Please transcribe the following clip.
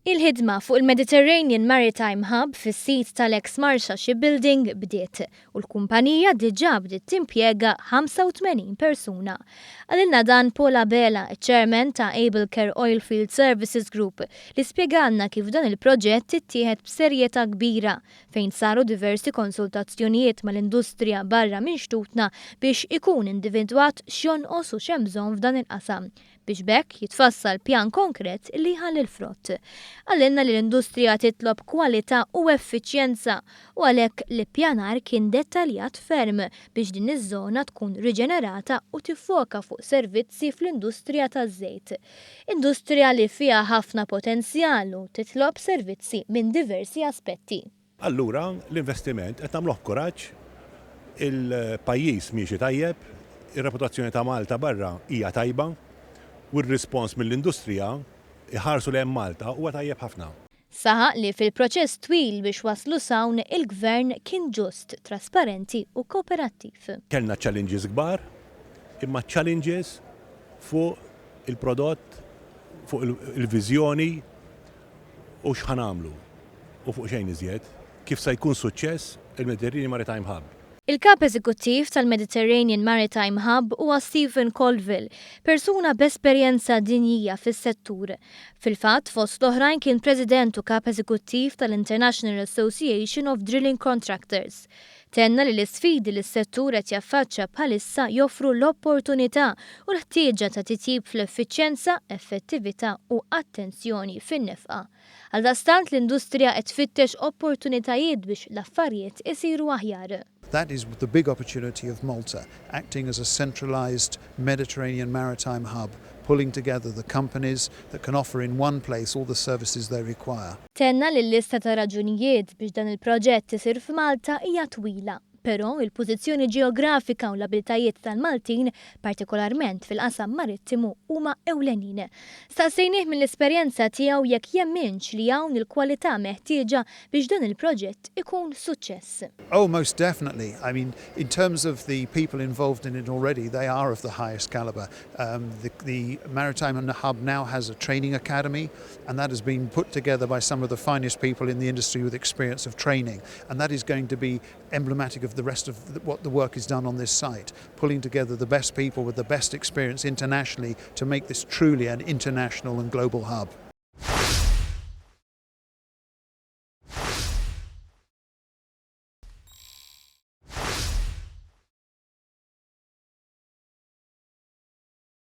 Il-ħidma fuq il-Mediterranean Maritime Hub fis-sit tal-ex Marsha Shipbuilding bdiet u l-kumpanija diġà bdiet timpjega 85 persuna. Għalilna dan Paula Bela, chairman ta' Able Care Oilfield Services Group, li spjegalna kif dan il-proġett ittieħed b'serjetà kbira fejn saru diversi konsultazzjonijiet mal-industrija barra minn xtutna biex ikun individwat x'jonqos u x'hemm bżonn f'dan il-qasam biex bekk jitfassal pjan konkret li ħall il-frott. Għallinna li l-industrija titlob kwalità u effiċjenza u għalhekk li pjanar kien dettaljat ferm biex din iż-żona tkun riġenerata u tiffoka fuq servizzi fl-industrija taż-żejt. Industrija li fiha ħafna potenzjal u titlob servizzi minn diversi aspetti. Allura l-investiment qed nagħmluh kuraġġ, il-pajjiż miexi tajjeb, ir-reputazzjoni ta' Malta barra hija tajba u r-rispons mill-industrija iħarsu li hemm Malta huwa tajjeb ħafna. Saħaq li fil-proċess twil biex waslu sawn il-gvern kien ġust, trasparenti u kooperattiv. Kellna challenges kbar, imma challenges fuq il-prodott, fuq il-viżjoni u x'ħanamlu u fuq xejn iżjed, kif se jkun suċċess il-Mediterranean Maritime Hub. Il-kap eżekuttiv tal-Mediterranean Maritime Hub huwa Stephen Colville, persuna b'esperjenza dinjija fis-settur. Fil-fatt fost l-oħrajn kien President u kap eżekuttiv tal-International Association of Drilling Contractors. Tenna li l-isfidi li s-settur qed jaffaċċja bħalissa joffru l-opportunità u l-ħtieġa ta' titjib fl-effiċjenza, effettività u attenzjoni fin-nefqa. Għaldastant l-industrija qed tfittex opportunitajiet biex l-affarijiet isiru aħjar. That is the big opportunity of Malta, acting as a centralised Mediterranean maritime hub, pulling together the companies that can offer in one place all the services they require. Tenna li l-lista ta' raġunijiet biex dan il-proġett isir f'Malta hija twila. Però il-pożizzjoni ġeografika u l-abiltajiet tal-Maltin, partikolarment fil-qasam marittimu, huma ewlenin. Staqsejnieh mill-esperjenza tiegħu jekk jemminx li hawn il-kwalità meħtieġa biex dan il-proġett ikun suċċess. Oh, most definitely. I mean, in terms of the people involved in it already, they are of the highest caliber. The Maritime Hub now has a training academy, and that has been put together by some of the finest people in the industry with experience of training, and that is going to be emblematic of the rest of what the work is done on this site, pulling together the best people with the best experience internationally to make this truly an international and global hub.